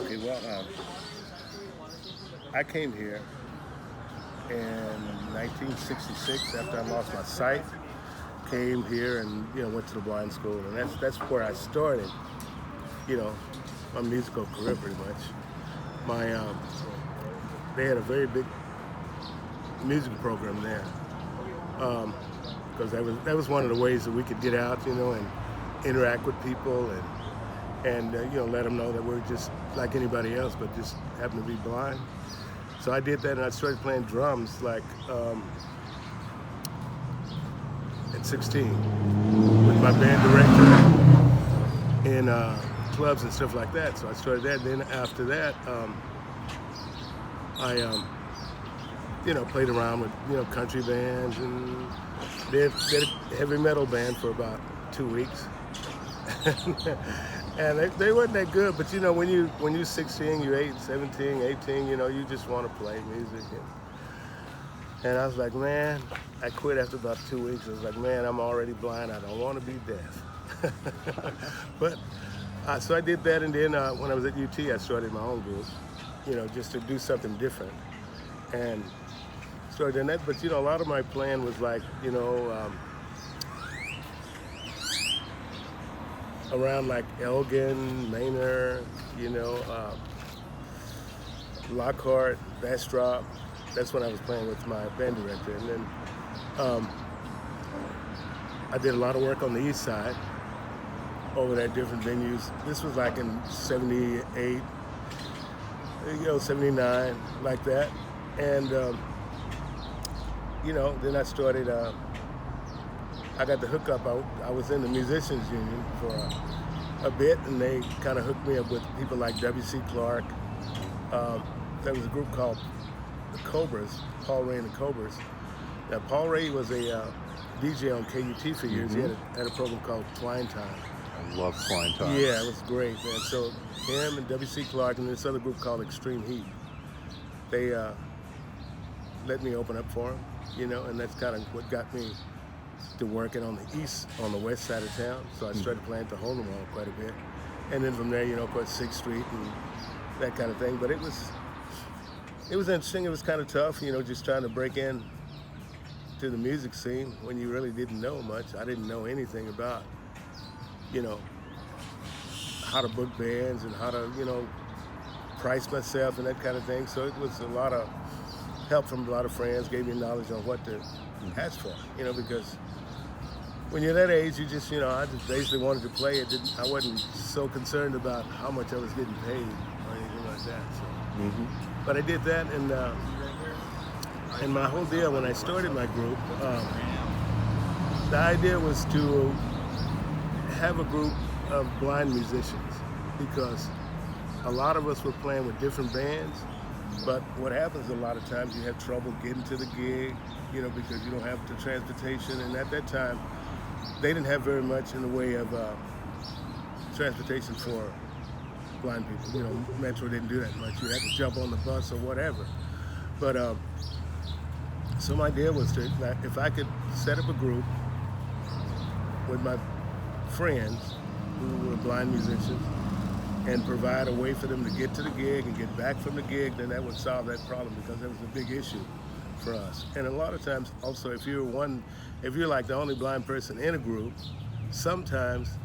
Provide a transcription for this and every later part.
Okay, well, I came here in 1966 after I lost my sight. Came here and went to the blind school, and that's where I started. You know, my musical career pretty much. My They had a very big music program there because that was one of the ways that we could get out, and interact with people and let them know that we're just like anybody else, but just happen to be blind. So I did that, and I started playing drums like at 16 with my band director in clubs and stuff like that. So I started that. Then after that, I played around with country bands and did a heavy metal band for about 2 weeks. And they weren't that good, but when you're 16, you're 17, 18, you just want to play music. And I was like, man, I quit after about 2 weeks. I was like, man, I'm already blind. I don't want to be deaf. But so I did that, and then when I was at UT, I started my own group, just to do something different. And started doing that, but a lot of my plan was like, around like Elgin, Manor, Lockhart, Bastrop. That's when I was playing with my band director. And then I did a lot of work on the east side over at different venues. This was like in 78, 79, like that. And, then I started, I got the hookup. I was in the musicians union for a bit, and they kind of hooked me up with people like W.C. Clark. There was a group called the Cobras, Paul Ray and the Cobras. Now, Paul Ray was a DJ on KUT for years. He had a program called Twine Time. I love Twine Time. Yeah, it was great, man. So him and W.C. Clark and this other group called Extreme Heat, they let me open up for them, and that's kind of what got me to working on the west side of town. So I started playing at the Hole in the Wall quite a bit. And then from there, of course, 6th Street and that kind of thing. But it was interesting. It was kind of tough, just trying to break in to the music scene when you really didn't know much. I didn't know anything about, how to book bands and how to, price myself and that kind of thing. So it was a lot of help from a lot of friends, gave me knowledge on what to ask for, because when you're that age, you just, I just basically wanted to play it. I wasn't so concerned about how much I was getting paid or anything like that. So. But I did that, and my whole deal when I started my group, the idea was to have a group of blind musicians because a lot of us were playing with different bands. But what happens a lot of times, you have trouble getting to the gig, because you don't have the transportation. And at that time, they didn't have very much in the way of transportation for blind people. Metro didn't do that much. You had to jump on the bus or whatever. But so my idea was to, if I could set up a group with my friends who were blind musicians and provide a way for them to get to the gig and get back from the gig, then that would solve that problem because that was a big issue for us. And a lot of times also, if you're like the only blind person in a group, sometimes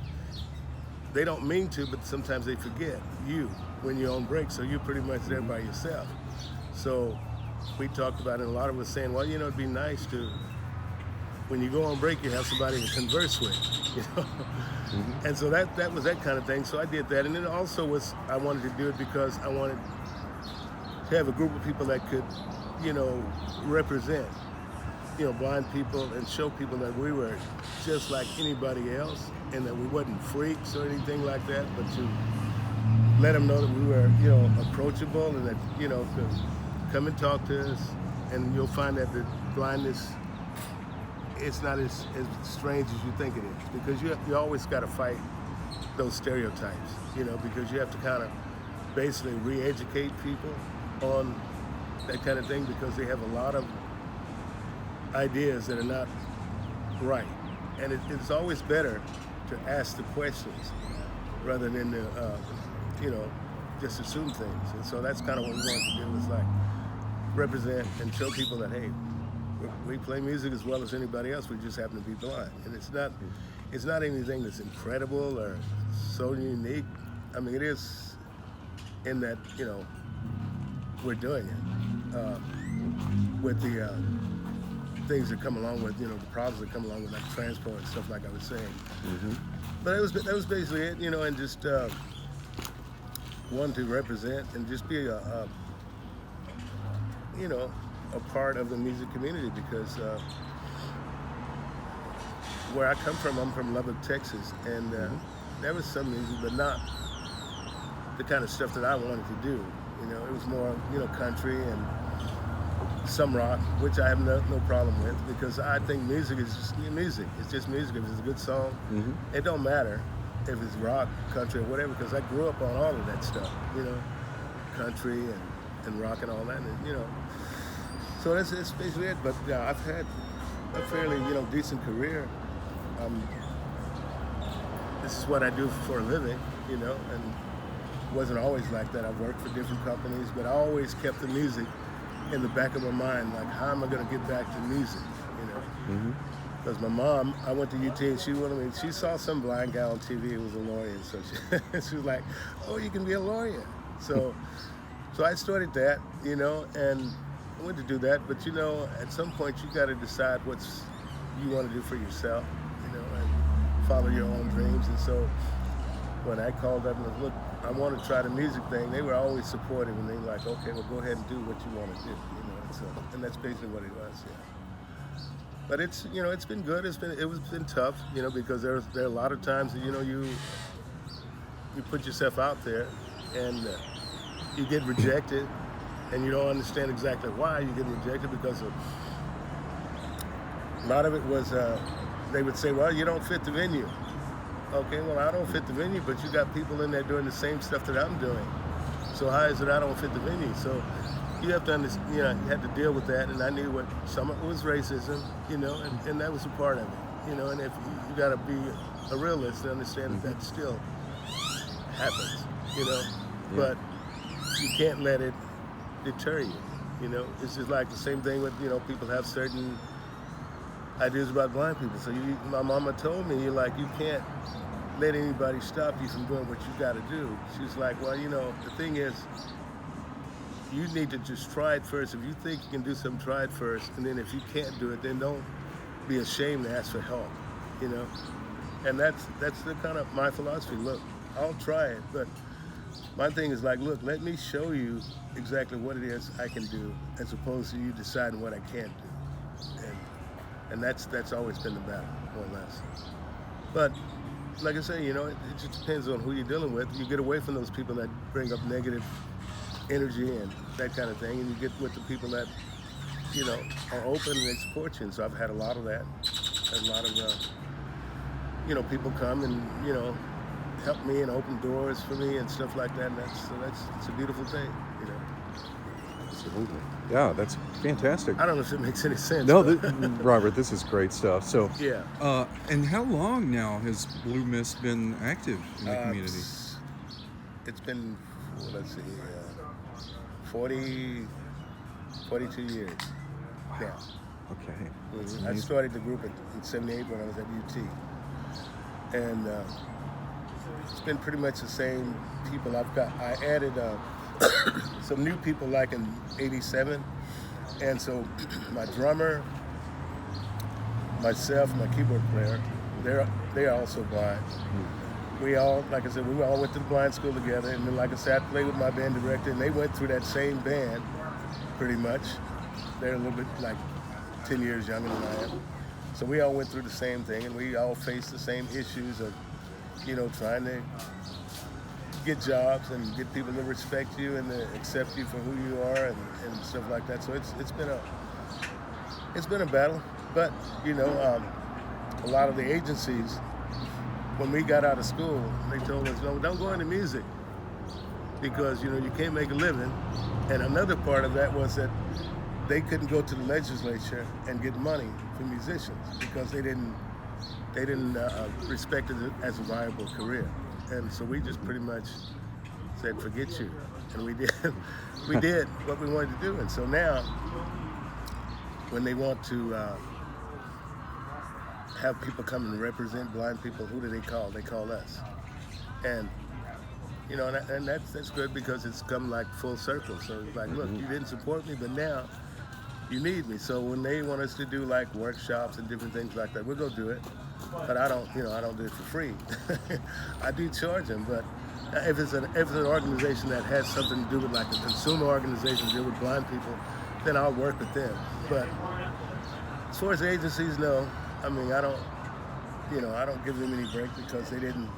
they don't mean to, but sometimes they forget you when you're on break, so you're pretty much there by yourself. So we talked about it, and a lot of us saying, well, it'd be nice to, when you go on break, you have somebody to converse with, And so that was that kind of thing. So I did that, and then also I wanted to do it because I wanted to have a group of people that could, represent, blind people and show people that we were just like anybody else, and that we wasn't freaks or anything like that, but to let them know that we were, approachable, and that, could come and talk to us, and you'll find that the blindness, it's not as strange as you think it is, because you always got to fight those stereotypes, because you have to kind of basically re-educate people on that kind of thing, because they have a lot of ideas that are not right. And it's always better to ask the questions rather than to, just assume things. And so that's kind of what we wanted to do, is like represent and show people that, hey, we play music as well as anybody else. We just happen to be blind, and it's not anything that's incredible or so unique. I mean, it is in that, you know, we're doing it with the things that come along with, you know, the problems that come along with, like transport and stuff, like I was saying. Mm-hmm. But that was basically it, you know, and just wanted to represent and just be you know, a part of the music community, because where I come from, I'm from Lubbock, Texas, and there was some music, but not the kind of stuff that I wanted to do. You know, it was more, you know, country and some rock, which I have no problem with, because I think music is just music. It's just music. If it's a good song, it don't matter if it's rock, country, or whatever, because I grew up on all of that stuff, you know, country and rock and all that, and, you know. So that's basically it. But yeah, I've had a fairly, you know, decent career. This is what I do for a living, you know, and it wasn't always like that. I've worked for different companies, but I always kept the music in the back of my mind, like, how am I going to get back to music, you know? Because my mom, I went to UT, and she saw some blind guy on TV who was a lawyer, and so she was like, oh, you can be a lawyer. So I started that, you know, and I went to do that, but, you know, at some point you got to decide what you want to do for yourself, you know, and follow your own dreams. And so when I called up and was, look, I want to try the music thing, they were always supportive, and they were like, okay, well, go ahead and do what you want to do, you know. And that's basically what it was, yeah. But it's, you know, it's been good. It's been tough, you know, because there are a lot of times that, you know, you put yourself out there, and you get rejected, and you don't understand exactly why you get rejected, because a lot of it was they would say, well, you don't fit the venue. Okay, well, I don't fit the venue, but you got people in there doing the same stuff that I'm doing. So how is it I don't fit the venue? So you have to understand, you know, you had to deal with that, and I knew what some of it was racism, you know, and that was a part of it, you know, and if you got to be a realist to understand that still happens, you know, but you can't let it deter you, you know. It's just like the same thing with, you know, people have certain ideas about blind people. So my mama told me, like, you can't let anybody stop you from doing what you got to do. She's like, well, you know, the thing is, you need to just try it first. If you think you can do something, try it first. And then if you can't do it, then don't be ashamed to ask for help, you know. And that's the kind of my philosophy. Look, I'll try it, but my thing is like, look, let me show you exactly what it is I can do, as opposed to you deciding what I can't do. And that's always been the battle, more or less. But like I say, you know, it just depends on who you're dealing with. You get away from those people that bring up negative energy and that kind of thing, and you get with the people that, you know, are open and they support you. And so I've had a lot of that. A lot of, you know, people come and, you know, help me and open doors for me and stuff like that. And it's a beautiful thing, you know. Absolutely. Yeah, that's fantastic. I don't know if it makes any sense. No, Robert, this is great stuff. So, yeah. And how long now has Blue Mist been active in the community? It's been, well, let's see, 42 years now. Okay. Mm-hmm. I started the group in '78 when I was at UT. And it's been pretty much the same people. I added some new people like in '87, and so my drummer, myself, my keyboard player, they are also blind. We all, like I said, we all went to the blind school together, and then, like I said, I played with my band director, and they went through that same band, pretty much. They're a little bit like 10 years younger than I am. So we all went through the same thing, and we all faced the same issues of, you know, trying to get jobs and get people to respect you and to accept you for who you are and stuff like that. So it's been a battle, but you know, a lot of the agencies, when we got out of school, they told us, no, don't go into music because, you know, you can't make a living. And another part of that was that they couldn't go to the legislature and get money for musicians because they didn't respect it as a viable career. And so we just pretty much said, forget you. And we did, we did what we wanted to do. And so now, when they want to have people come and represent blind people, who do they call? They call us. And you know, and that's good because it's come like full circle. So it's like, look, you didn't support me, but now you need me. So when they want us to do like workshops and different things like that, we'll go do it. But I don't do it for free. I do charge them, but if it's an organization that has something to do with like a consumer organization to do with blind people, then I'll work with them. But as far as agencies, no. I mean, I don't give them any break because they didn't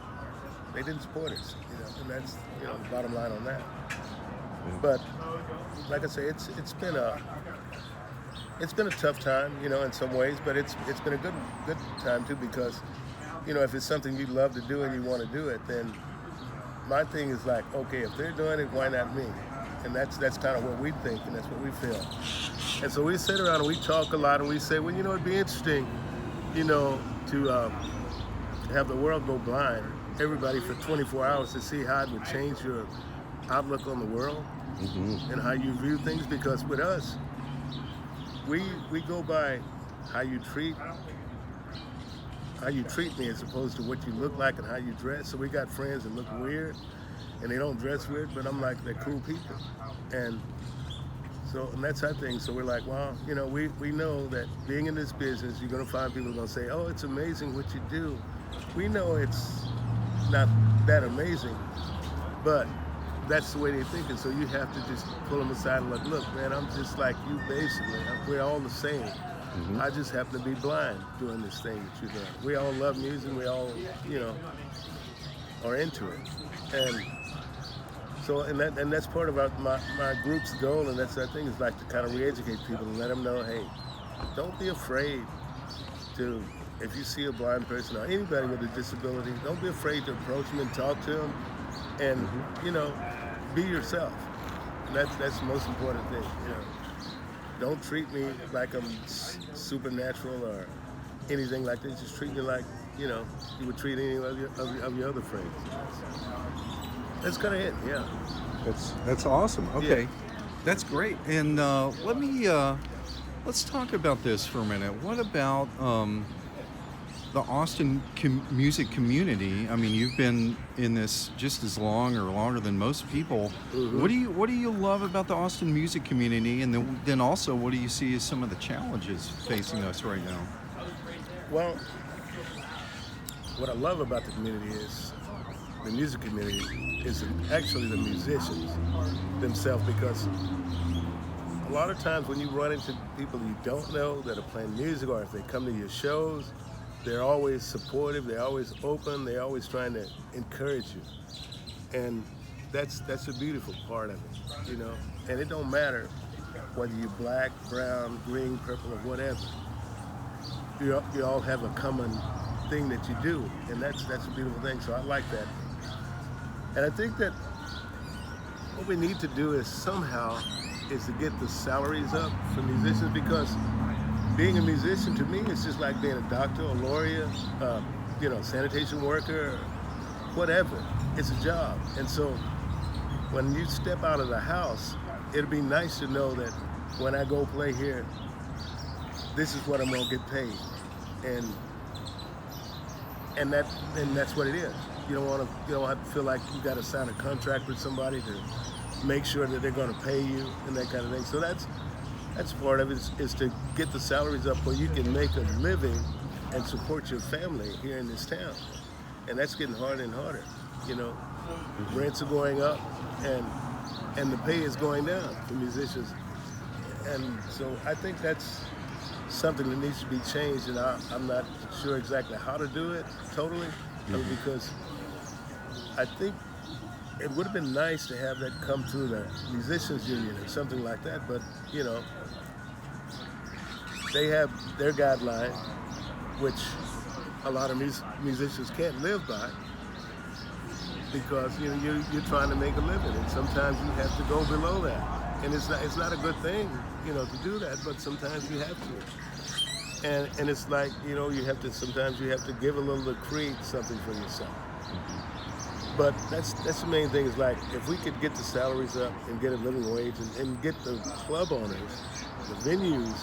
support us, and that's the bottom line on that. But like I say, it's been a tough time, in some ways, but it's been a good time too because, if it's something you love to do and you want to do it, then my thing is like, okay, if they're doing it, why not me? And that's kind of what we think and that's what we feel. And so we sit around and we talk a lot and we say, well, it'd be interesting, to have the world go blind, everybody for 24 hours to see how it would change your outlook on the world and how you view things. Because with us, we go by how you treat me as opposed to what you look like and how you dress. So we got friends that look weird and they don't dress weird, but I'm like, they're cool people. And that's our thing. So we're like, well, we know that being in this business, you're gonna find people who are gonna say, oh, it's amazing what you do. We know it's not that amazing, but that's the way they think. And so you have to just pull them aside and look, man, I'm just like you basically. We're all the same. I just happen to be blind doing this thing that you're doing. We all love music. We all, are into it. And so, and that's part of my group's goal, and that's our thing, is like to kind of re-educate people and let them know, hey, don't be afraid to, if you see a blind person or anybody with a disability, don't be afraid to approach them and talk to them, and be yourself. And that's the most important thing. Don't treat me like I'm supernatural or anything like that. Just treat me like you would treat any of your other friends. That's kind of it. Yeah. That's awesome. Okay, Yeah. That's great. And let's talk about this for a minute. What about the Austin music community? I mean, you've been in this just as long or longer than most people. What do you love about the Austin music community, and then also what do you see as some of the challenges facing us right now? Well, what I love about the community is the music community is actually the musicians themselves, because a lot of times when you run into people you don't know that are playing music, or if they come to your shows, they're always supportive, they're always open, they're always trying to encourage you. And that's a beautiful part of it, And it don't matter whether you're black, brown, green, purple, or whatever. You all have a common thing that you do, and that's a beautiful thing. So I like that. And I think that what we need to do is to get the salaries up for musicians, because being a musician to me is just like being a doctor, a lawyer, sanitation worker, whatever. It's a job. And so when you step out of the house, it'd be nice to know that when I go play here, this is what I'm gonna get paid. And that's what it is. You don't have to feel like you gotta sign a contract with somebody to make sure that they're gonna pay you and that kind of thing. So that's part of it, is to get the salaries up where you can make a living and support your family here in this town. And that's getting harder and harder. Rents are going up and the pay is going down for musicians. And so I think that's something that needs to be changed, and I'm not sure exactly how to do it totally, because I think it would have been nice to have that come through the musicians union or something like that, but they have their guideline, which a lot of musicians can't live by, because you're trying to make a living, and sometimes you have to go below that, and it's not a good thing, to do that, but sometimes you have to, and it's like sometimes you have to give a little to create something for yourself. But that's the main thing is like if we could get the salaries up and get a living wage and get the club owners, the venues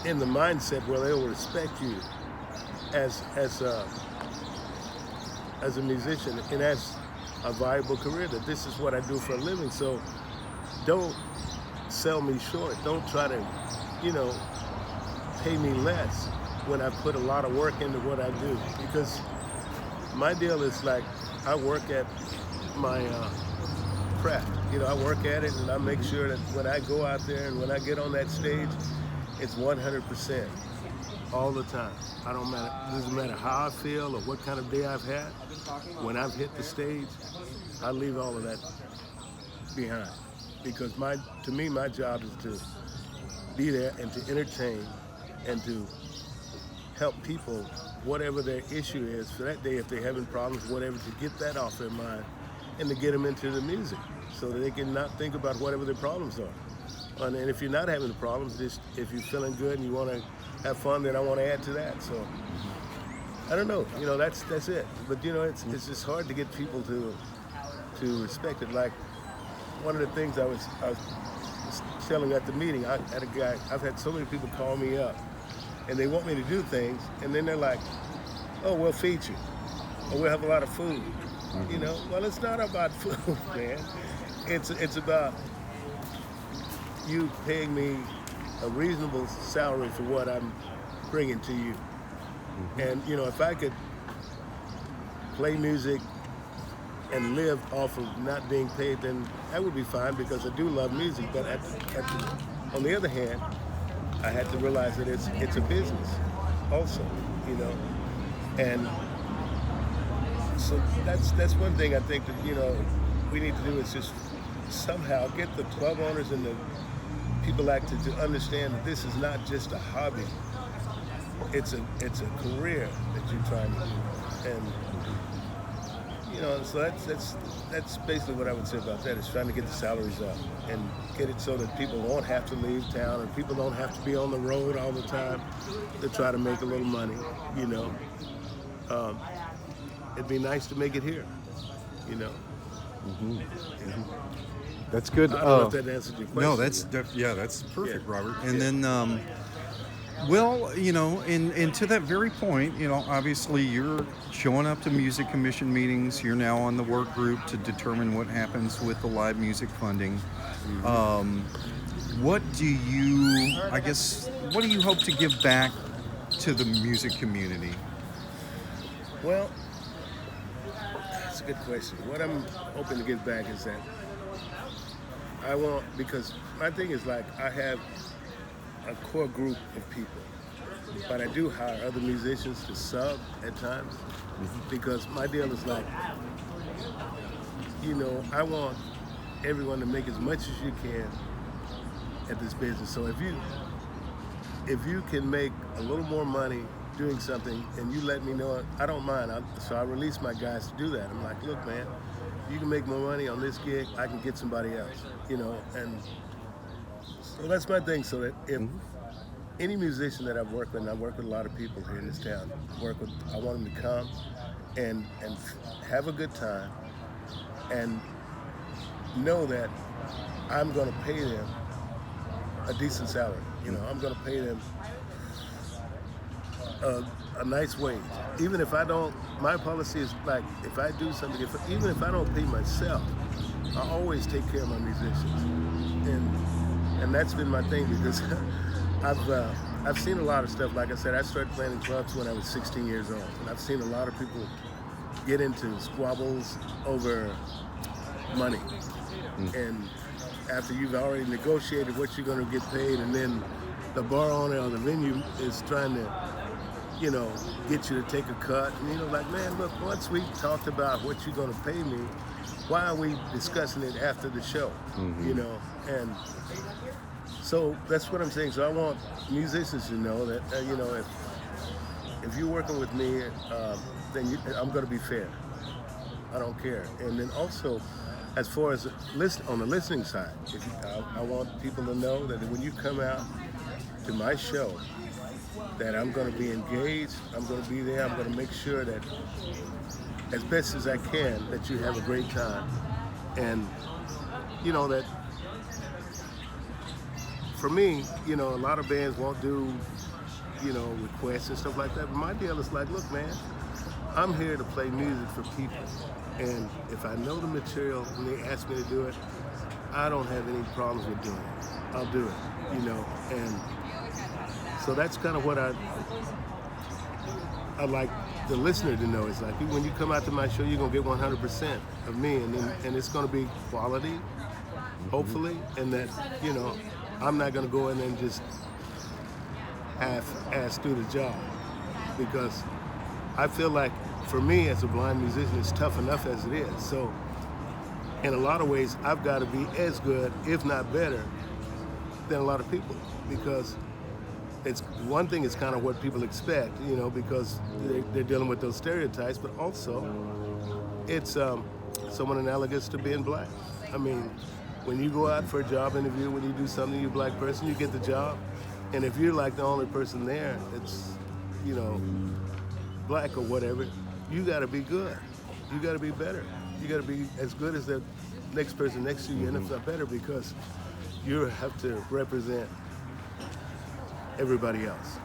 in the mindset where they'll respect you as a musician and as a viable career, that this is what I do for a living. So don't sell me short. Don't try to, pay me less when I put a lot of work into what I do. Because my deal is like I work at my craft. I work at it and I make sure that when I go out there and when I get on that stage, it's 100% all the time. It doesn't matter how I feel or what kind of day I've had. When I've hit the stage, I leave all of that behind. Because to me, my job is to be there and to entertain and to help people, whatever their issue is for that day, if they're having problems, whatever, to get that off their mind and to get them into the music so that they can not think about whatever their problems are. And if you're not having the problems, just if you're feeling good and you want to have fun, then I want to add to that. So I don't know, that's it. But it's just hard to get people to respect it. Like one of the things I was telling at the meeting, I had a guy, I've had so many people call me up and they want me to do things, and then they're like, oh, we'll feed you, or we'll have a lot of food. Well, it's not about food, man. It's about you paying me a reasonable salary for what I'm bringing to you. And if I could play music and live off of not being paid, then that would be fine, because I do love music. But on the other hand, I had to realize that it's a business also, and so that's one thing I think that we need to do, is just somehow get the club owners and the people to understand that this is not just a hobby. It's a career that you're trying to do, and so that's basically what I would say about that, is trying to get the salaries up and get it so that people won't have to leave town, and people don't have to be on the road all the time to try to make a little money. It'd be nice to make it here. That's good. I don't know if that answered your question. No, that's perfect, yeah. Robert. And then, and to that very point, obviously you're showing up to music commission meetings. You're now on the work group to determine what happens with the live music funding. What do you hope to give back to the music community? Well, that's a good question. What I'm hoping to give back is that because my thing is like I have a core group of people, but I do hire other musicians to sub at times, because my deal is like, I want everyone to make as much as you can at this business. So if you can make a little more money doing something and you let me know, I don't mind. So I release my guys to do that. I'm like, look, man, you can make more money on this gig, I can get somebody else, and so that's my thing. So that if any musician that I've worked with, and I've worked with a lot of people here in this town, I want them to come and have a good time and know that I'm going to pay them a decent salary. I'm going to pay them a nice wage. Even if I don't, my policy is like, if I do something, even if I don't pay myself, I always take care of my musicians. And that's been my thing, because I've seen a lot of stuff. Like I said, I started playing in clubs when I was 16 years old. And I've seen a lot of people get into squabbles over money. And after you've already negotiated what you're going to get paid, and then the bar owner or the venue is trying to, get you to take a cut. And like, man, look, once we talked about what you're going to pay me, why are we discussing it after the show? And so that's what I'm saying. So I want musicians to know that, if you're working with me, then I'm going to be fair. I don't care. And then also, as far as on the listening side, I want people to know that when you come out to my show, that I'm going to be engaged, I'm going to be there, I'm going to make sure that as best as I can that you have a great time. And, that for me, a lot of bands won't do, requests and stuff like that. But my deal is like, look, man, I'm here to play music for people. And if I know the material and they ask me to do it, I don't have any problems with doing it. I'll do it, And so that's kind of what I'd like the listener to know. Is like, when you come out to my show, you're going to get 100% of me. And it's going to be quality, hopefully. And that, I'm not going to go in and just half-ass do the job. Because I feel like, for me as a blind musician, it's tough enough as it is. So in a lot of ways, I've got to be as good, if not better, than a lot of people. Because it's one thing is kind of what people expect, because they're dealing with those stereotypes, but also it's somewhat analogous to being black. I mean, when you go out for a job interview, when you do something, you're a black person, you get the job. And if you're like the only person there that's, black or whatever, you got to be good. You got to be better. You got to be as good as the next person next to you, and if not better, because you have to represent everybody else.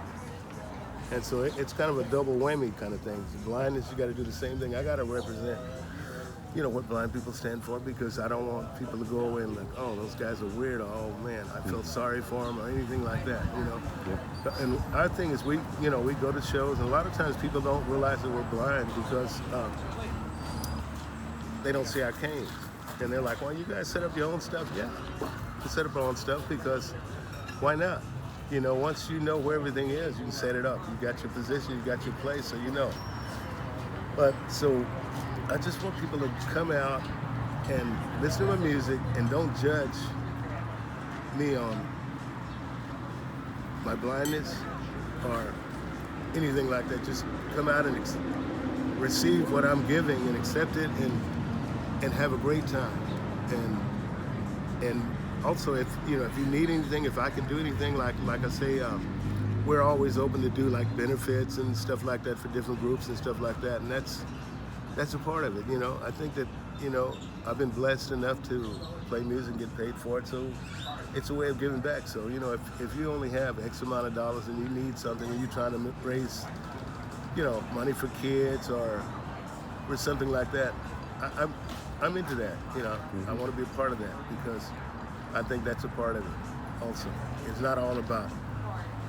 And so it's kind of a double whammy kind of thing. Blindness, you got to do the same thing. I got to represent, what blind people stand for, because I don't want people to go away and like, oh, those guys are weird. Oh man, I feel sorry for them or anything like that. Yeah. And our thing is we go to shows, and a lot of times people don't realize that we're blind because they don't see our cane, and they're like, well, you guys set up your own stuff. Yeah, we set up our own stuff because why not? Once you know where everything is, you can set it up. You got your position, you got your place, so you know. But so I just want people to come out and listen to my music and don't judge me on my blindness or anything like that. Just come out and receive what I'm giving and accept it and have a great time. And also, if you need anything, if I can do anything, like I say, we're always open to do like benefits and stuff like that for different groups and stuff like that, and that's a part of it. I think that I've been blessed enough to play music and get paid for it, so it's a way of giving back. So if you only have X amount of dollars and you need something and you're trying to raise money for kids or something like that, I'm into that. I want to be a part of that because I think that's a part of it also. It's not all about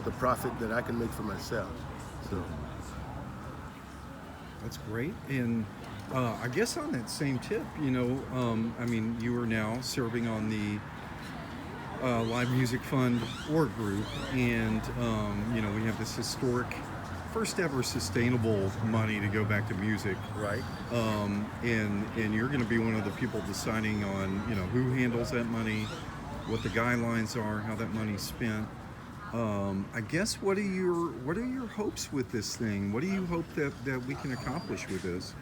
the profit that I can make for myself. So That's great. And I guess on that same tip, you are now serving on the Live Music Fund org group, and we have this historic first ever sustainable money to go back to music. right. And you're going to be one of the people deciding on who handles that money, what the guidelines are, how that money's spent. I guess what are your hopes with this thing? What do you hope that we can accomplish with this?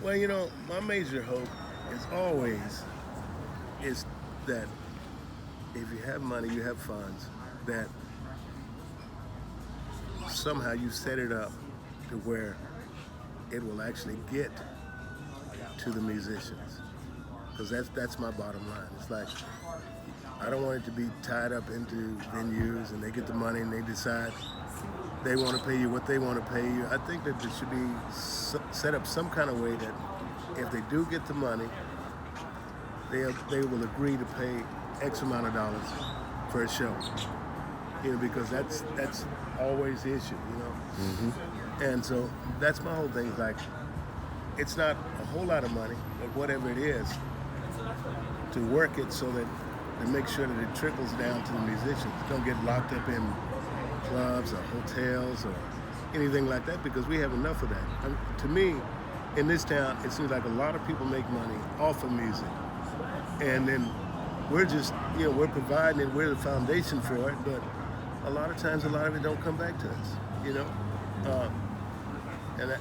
Well, my major hope is always is that if you have money, you have funds, that somehow you set it up to where it will actually get to the musicians. Because that's my bottom line. It's like, I don't want it to be tied up into venues and they get the money and they decide they want to pay you what they want to pay you. I think that there should be set up some kind of way that if they do get the money, they will agree to pay X amount of dollars for a show. Because that's always the issue, Mm-hmm. And so that's my whole thing. Like, it's not a whole lot of money, but whatever it is, to work it so that to make sure that it trickles down to the musicians. Don't get locked up in clubs or hotels or anything like that, because we have enough of that. To me, in this town, it seems like a lot of people make money off of music. And then we're just, we're providing it, we're the foundation for it, but a lot of times, a lot of it don't come back to us, and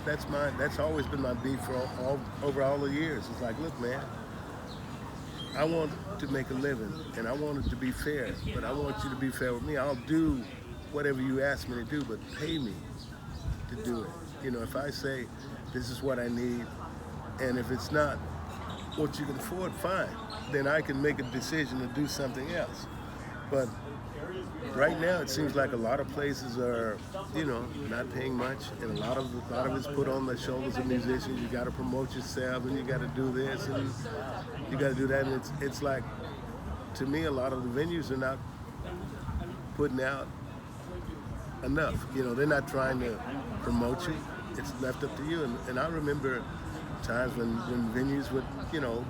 that's always been my beef for over all the years. It's like, look, man, I want to make a living, and I want it to be fair, but I want you to be fair with me. I'll do whatever you ask me to do, but pay me to do it. If I say, this is what I need, And if it's not what you can afford, fine. Then I can make a decision to do something else. But right now, it seems like a lot of places are, not paying much, and a lot of it's put on the shoulders of musicians. You got to promote yourself, and you got to do this, and you got to do that, and it's like, to me, a lot of the venues are not putting out enough. They're not trying to promote you. It's left up to you. And I remember times when venues would,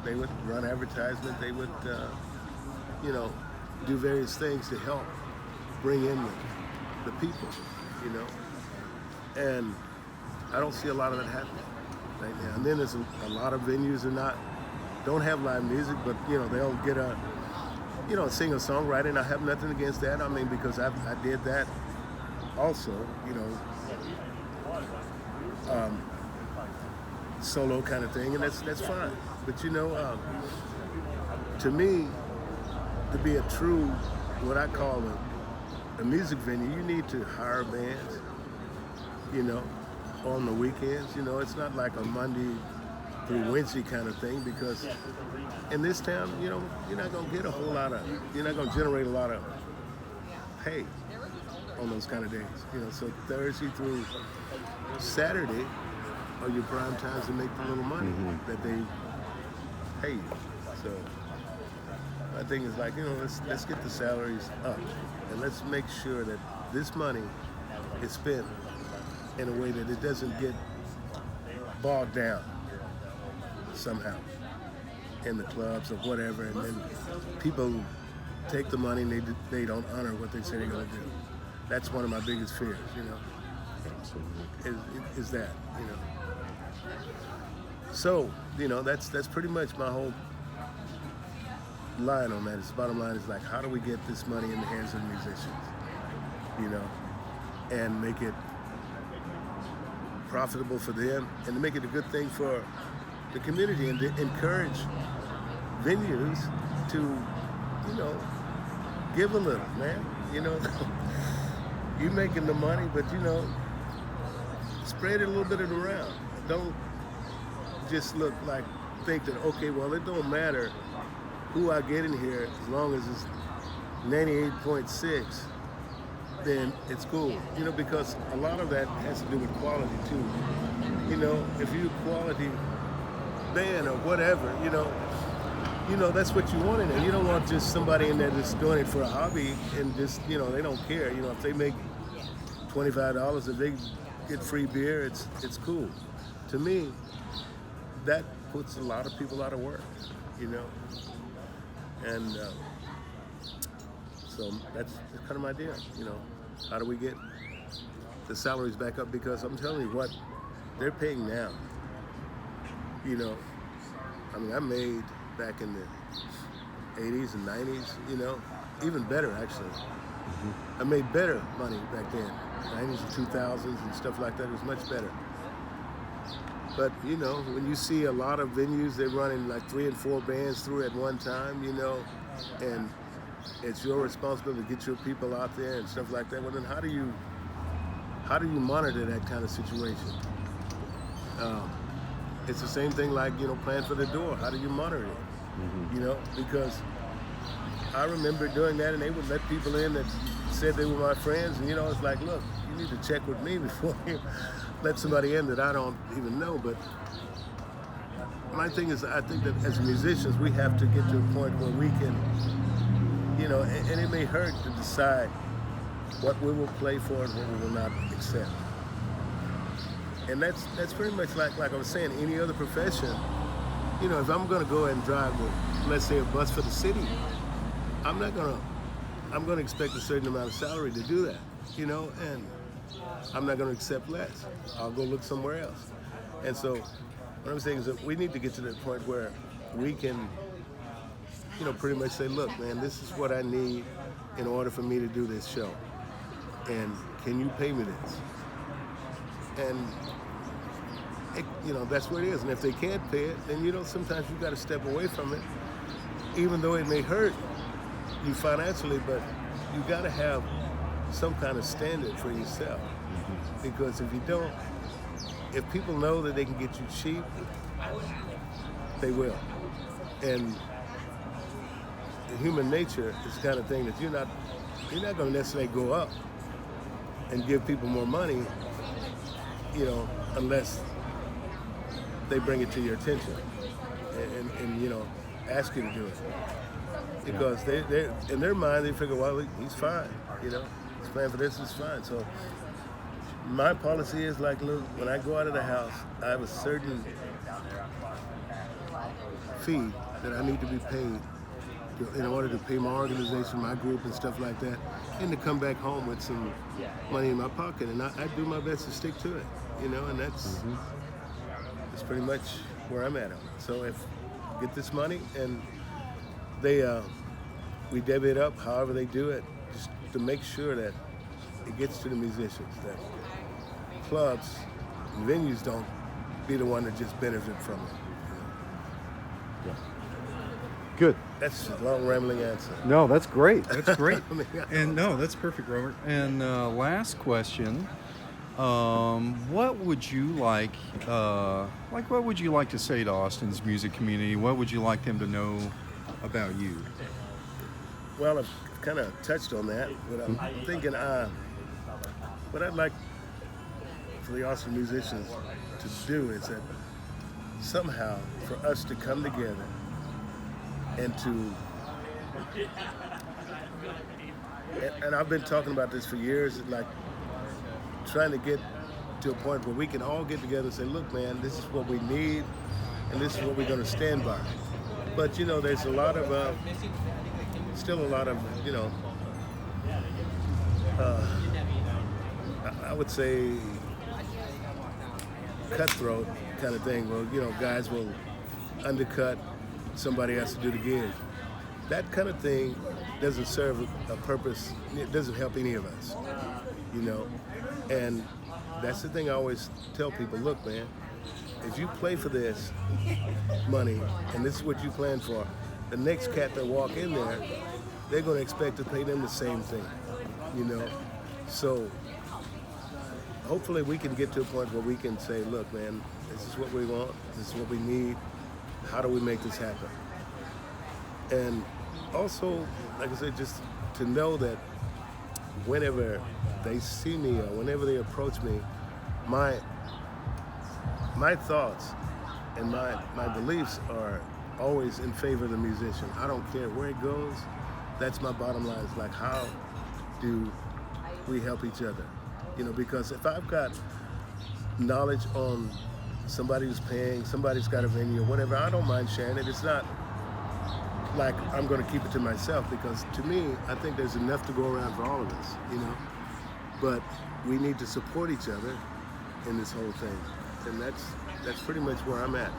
they would run advertisements, they would, do various things to help bring in the people, and I don't see a lot of that happening right now. And then there's a lot of venues don't have live music, but they'll get a singer-songwriter, and I have nothing against that. I mean, because I did that also, solo kind of thing, and that's fine. But to me, to be a true, what I call a music venue, you need to hire bands, on the weekends. It's not like a Monday through Wednesday kind of thing, because in this town, you're not going to get you're not going to generate a lot of pay on those kind of days. So Thursday through Saturday are your prime times to make the little money that they pay you. So my thing is like, let's get the salaries up, and let's make sure that this money is spent in a way that it doesn't get bogged down somehow in the clubs or whatever, and then people take the money and they don't honor what they say they're going to do. That's one of my biggest fears, is that, So, that's pretty much my whole line on that. The bottom line is like, how do we get this money in the hands of the musicians, and make it profitable for them, and to make it a good thing for the community, and to encourage venues to, give a little, man. You making the money, but spread it a little bit around. Don't just think that, okay, well, it don't matter who I get in here, as long as it's 98.6, then it's cool. Because a lot of that has to do with quality too. If you're a quality band or whatever, that's what you want in there. You don't want just somebody in there just doing it for a hobby and just, they don't care. If they make $25, if they get free beer, it's cool. To me, that puts a lot of people out of work, and so that's kind of my deal. How do we get the salaries back up? Because I'm telling you what they're paying now. I made back in the 80s and 90s, even better actually. I made better money back then, 90s and 2000s and stuff like that. It was much better. But when you see a lot of venues, they're running like 3 and 4 bands through at one time, and it's your responsibility to get your people out there and stuff like that. Well, then how do you monitor that kind of situation? It's the same thing like, playing for the door. How do you monitor it? Because I remember doing that, and they would let people in that said they were my friends, and it's like, look, you need to check with me before you let somebody in that I don't even know. But my thing is, I think that as musicians, we have to get to a point where we can, and it may hurt to decide what we will play for and what we will not accept. And that's pretty much like I was saying, any other profession. If I'm going to go and drive, let's say, a bus for the city, I'm going to expect a certain amount of salary to do that, and I'm not going to accept less. I'll go look somewhere else. And so what I'm saying is that we need to get to that point where we can, pretty much say, look, man, this is what I need in order for me to do this show. And can you pay me this? And that's what it is. And if they can't pay it, then sometimes you got to step away from it, even though it may hurt you financially. But you got to have some kind of standard for yourself, because if you don't, if people know that they can get you cheap, they will. And human nature is the kind of thing that you're not going to necessarily go up and give people more money, unless they bring it to your attention and ask you to do it. Because they in their mind, they figure, well, he's fine, he's playing for this, he's fine. So my policy is like, look, when I go out of the house, I have a certain fee that I need to be paid in order to pay my organization, my group, and stuff like that, and to come back home with some money in my pocket. And I do my best to stick to it, and that's pretty much where I'm at. So if I get this money and we divvy it up, however they do it, just to make sure that it gets to the musicians, that clubs and venues don't be the one that just benefit from it. Yeah. Good. That's a long, rambling answer. No, that's great. That's great. I mean, And no, that's perfect, Robert. And last question. What would you like to say to Austin's music community? What would you like them to know about you? Well, I've kind of touched on that, but I'm thinking what I'd like for the Austin musicians to do is that somehow for us to come together and I've been talking about this for years, like trying to get to a point where we can all get together and say, look, man, this is what we need and this is what we're going to stand by. But there's a lot of still a lot of I would say cutthroat kind of thing. Well, guys will undercut somebody else to do the gig. That kind of thing doesn't serve a purpose. It doesn't help any of us, And that's the thing I always tell people, look, man, if you play for this money and this is what you plan for, the next cat that walk in there, they're going to expect to pay them the same thing, So hopefully we can get to a point where we can say, look, man, this is what we want, this is what we need, how do we make this happen? And also, like I said, just to know that whenever they see me or whenever they approach me, my thoughts and my beliefs are always in favor of the musician. I don't care where it goes. That's my bottom line. It's like, how do we help each other? Because if I've got knowledge on somebody who's paying, somebody's got a venue or whatever, I don't mind sharing it. It's not like I'm going to keep it to myself, because to me, I think there's enough to go around for all of us, But we need to support each other in this whole thing. And that's pretty much where I'm at,